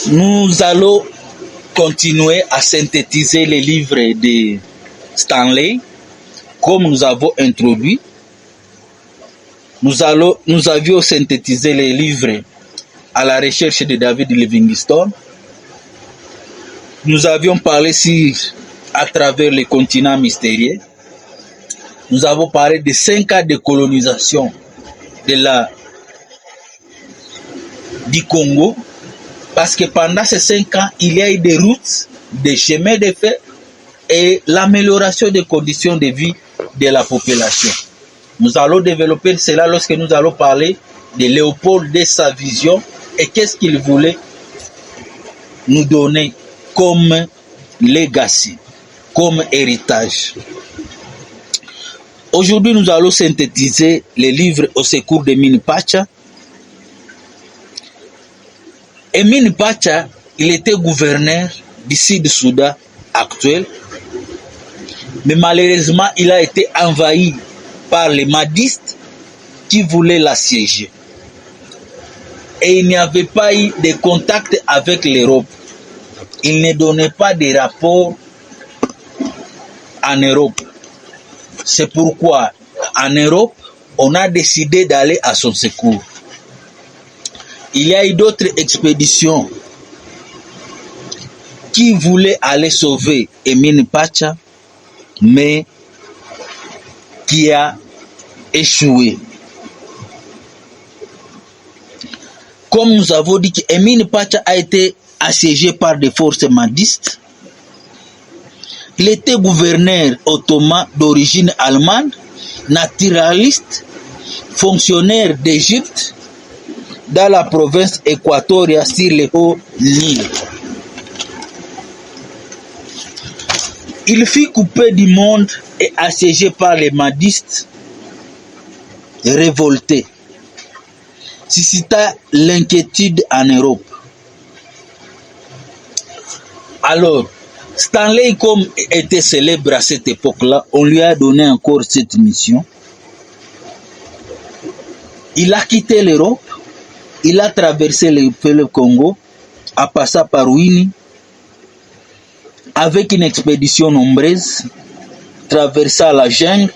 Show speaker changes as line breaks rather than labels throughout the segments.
Nous allons continuer à synthétiser les livres de Stanley, comme nous avons introduit. Nous avions synthétisé les livres à la recherche de David Livingstone. Nous avions parlé à travers les continents mystérieux. Nous avons parlé de 5 ans de colonisation du Congo, parce que pendant ces 5 ans, il y a eu des routes, des chemins de fer et l'amélioration des conditions de vie de la population. Nous allons développer cela lorsque nous allons parler de Léopold, de sa vision et qu'est-ce qu'il voulait nous donner comme legacy, comme héritage. Aujourd'hui, nous allons synthétiser les livres au secours d'Emin Pacha. Emin Pacha, il était gouverneur du Sud-Soudan actuel, mais malheureusement, il a été envahi par les Mahdistes qui voulaient l'assiéger. Et il n'y avait pas eu de contact avec l'Europe. Il ne donnait pas de rapport en Europe. C'est pourquoi, en Europe, on a décidé d'aller à son secours. Il y a eu d'autres expéditions qui voulaient aller sauver Emin Pacha, mais qui a échoué. Comme nous avons dit qu'Emin Pacha a été assiégé par des forces mahdistes, il était gouverneur ottoman d'origine allemande, naturaliste, fonctionnaire d'Égypte, dans la province équatoriale sur le Haut-Nil. Il fut coupé du monde et assiégé par les Mahdistes révoltés, suscita l'inquiétude en Europe. Alors, Stanley, comme était célèbre à cette époque-là, on lui a donné encore cette mission. Il a quitté l'Europe, il a traversé le Congo, en passant par Winnie, avec une expédition nombreuse, traversant la jungle,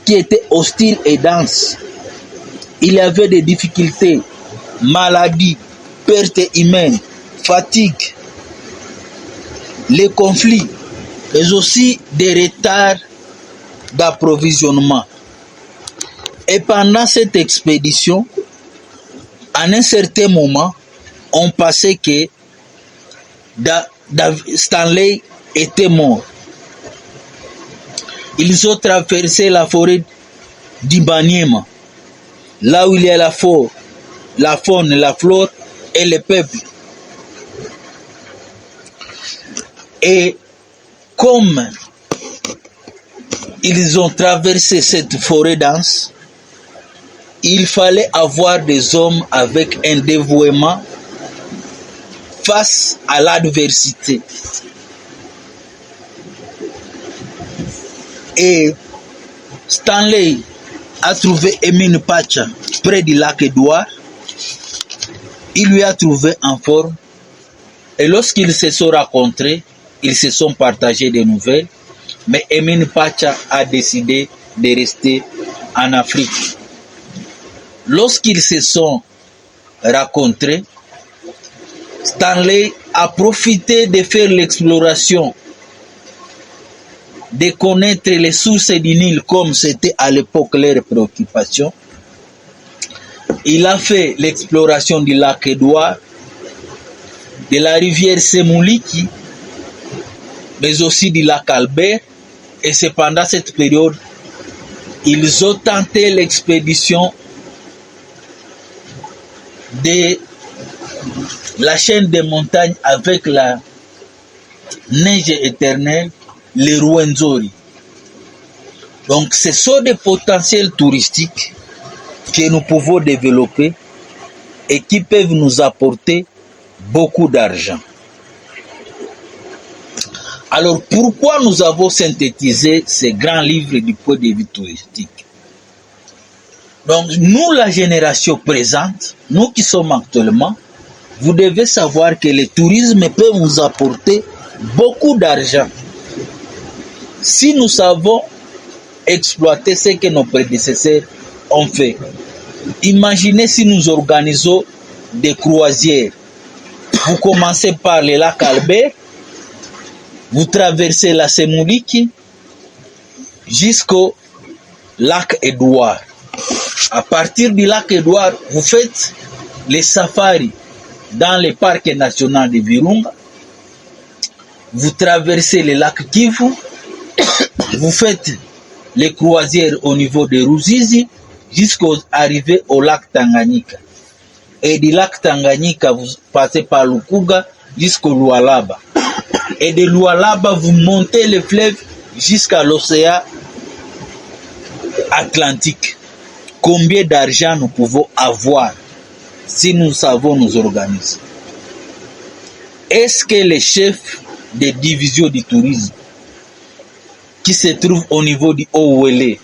qui était hostile et dense. Il y avait des difficultés, maladies, pertes humaines, fatigue, les conflits, mais aussi des retards d'approvisionnement. Et pendant cette expédition, à un certain moment, on pensait que Stanley était mort. Ils ont traversé la forêt d'Ibanema, là où il y a la faune, la flore et le peuple. Et comme ils ont traversé cette forêt dense, il fallait avoir des hommes avec un dévouement face à l'adversité. Et Stanley a trouvé Emin Pacha près du lac Édouard. Il lui a trouvé en forme. Et lorsqu'ils se sont rencontrés, ils se sont partagés des nouvelles. Mais Emin Pacha a décidé de rester en Afrique. Lorsqu'ils se sont rencontrés, Stanley a profité de faire l'exploration, de connaître les sources du Nil comme c'était à l'époque leur préoccupation. Il a fait l'exploration du lac Édouard, de la rivière Semouliki, mais aussi du lac Albert. Et c'est pendant cette période ils ont tenté l'expédition de la chaîne des montagnes avec la neige éternelle, les Rwenzori. Donc ce sont des potentiels touristiques que nous pouvons développer et qui peuvent nous apporter beaucoup d'argent. Alors pourquoi nous avons synthétisé ces grands livres du point de vue touristique? Donc nous, la génération présente, nous qui sommes actuellement, vous devez savoir que le tourisme peut vous apporter beaucoup d'argent. Si nous savons exploiter ce que nos prédécesseurs ont fait. Imaginez si nous organisons des croisières. Vous commencez par le lac Albert, vous traversez la Semouliki jusqu'au lac Édouard. À partir du lac Édouard, vous faites les safaris dans le parc national de Virunga. Vous traversez le lac Kivu, vous faites les croisières au niveau de Ruzizi jusqu'à arriver au lac Tanganyika. Et du lac Tanganyika, vous passez par Lukuga jusqu'au Lualaba. Et de Lualaba, vous montez le fleuve jusqu'à l'océan Atlantique. Combien d'argent nous pouvons avoir si nous savons nous organiser? Est-ce que les chefs des divisions du tourisme qui se trouvent au niveau du Haut-Ouélé,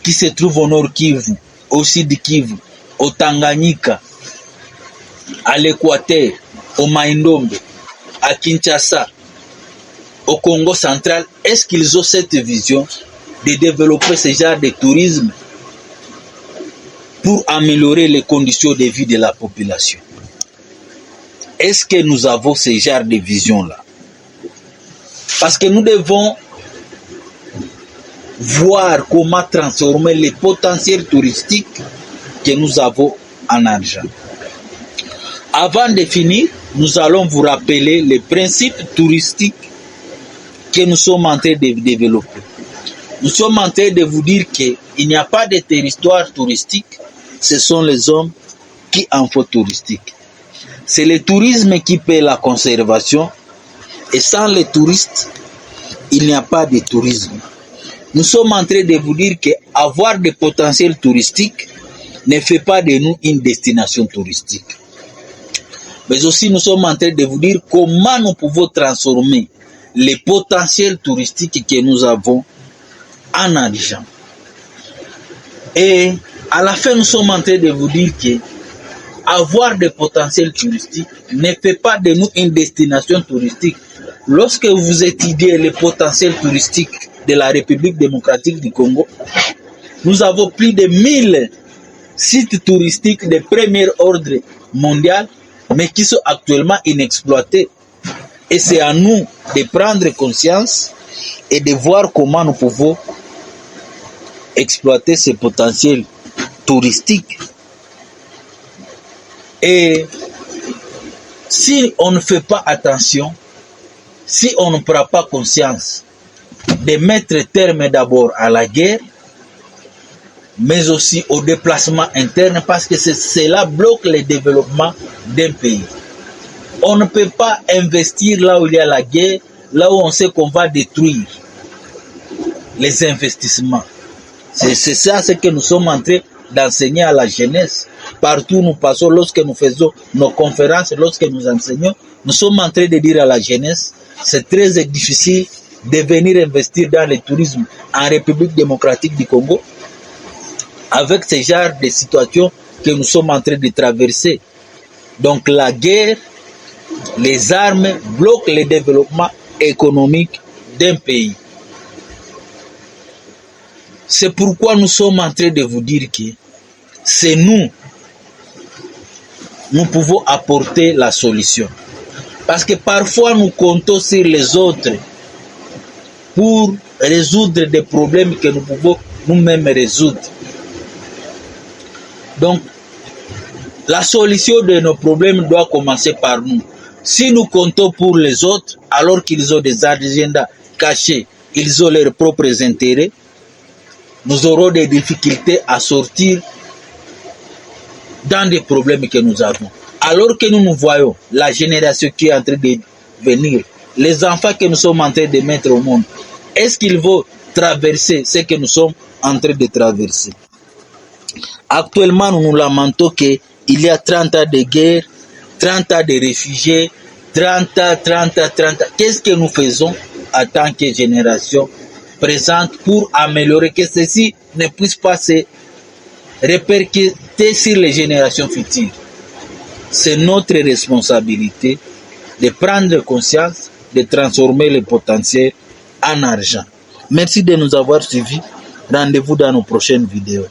qui se trouvent au Nord Kivu, au Sud Kivu, au Tanganyika, à l'Équateur, au Maïndombe, à Kinshasa, au Congo central, est-ce qu'ils ont cette vision de développer ce genre de tourisme pour améliorer les conditions de vie de la population? Est-ce que nous avons ce genre de vision-là? Parce que nous devons voir comment transformer les potentiels touristiques que nous avons en argent. Avant de finir, nous allons vous rappeler les principes touristiques que nous sommes en train de développer. Nous sommes en train de vous dire qu'il n'y a pas de territoire touristique, ce sont les hommes qui en font touristique. C'est le tourisme qui paie la conservation et sans les touristes, il n'y a pas de tourisme. Nous sommes en train de vous dire qu'avoir des potentiels touristiques ne fait pas de nous une destination touristique. Mais aussi nous sommes en train de vous dire comment nous pouvons transformer les potentiels touristiques que nous avons en argent. Et à la fin, nous sommes en train de vous dire que avoir des potentiels touristiques ne fait pas de nous une destination touristique. Lorsque vous étudiez les potentiels touristiques de la République démocratique du Congo, nous avons plus de 1000 sites touristiques de premier ordre mondial, mais qui sont actuellement inexploités. Et c'est à nous de prendre conscience et de voir comment nous pouvons exploiter ces potentiels touristiques. Et si on ne fait pas attention, si on ne prend pas conscience de mettre terme d'abord à la guerre, mais aussi au déplacement interne, parce que cela bloque le développement d'un pays. On ne peut pas investir là où il y a la guerre, là où on sait qu'on va détruire les investissements. C'est ça ce que nous sommes en train d'enseigner à la jeunesse. Partout où nous passons, lorsque nous faisons nos conférences, lorsque nous enseignons, nous sommes en train de dire à la jeunesse, c'est très difficile de venir investir dans le tourisme en République démocratique du Congo avec ce genre de situation que nous sommes en train de traverser. Donc la guerre, les armes bloquent le développement économique d'un pays. C'est pourquoi nous sommes en train de vous dire que c'est nous pouvons apporter la solution. Parce que parfois nous comptons sur les autres pour résoudre des problèmes que nous pouvons nous-mêmes résoudre. Donc, la solution de nos problèmes doit commencer par nous. Si nous comptons pour les autres, alors qu'ils ont des agendas cachés, ils ont leurs propres intérêts, nous aurons des difficultés à sortir dans des problèmes que nous avons. Alors que nous voyons la génération qui est en train de venir, les enfants que nous sommes en train de mettre au monde, est-ce qu'ils vont traverser ce que nous sommes en train de traverser? Actuellement, nous nous lamentons qu'il y a 30 ans de guerre, 30 ans de réfugiés, 30 ans. Qu'est-ce que nous faisons en tant que génération présente pour améliorer que ceci ne puisse pas se répercuter sur les générations futures? c'est notre responsabilité de prendre conscience, de transformer le potentiel en argent. Merci de nous avoir suivis. Rendez-vous dans nos prochaines vidéos.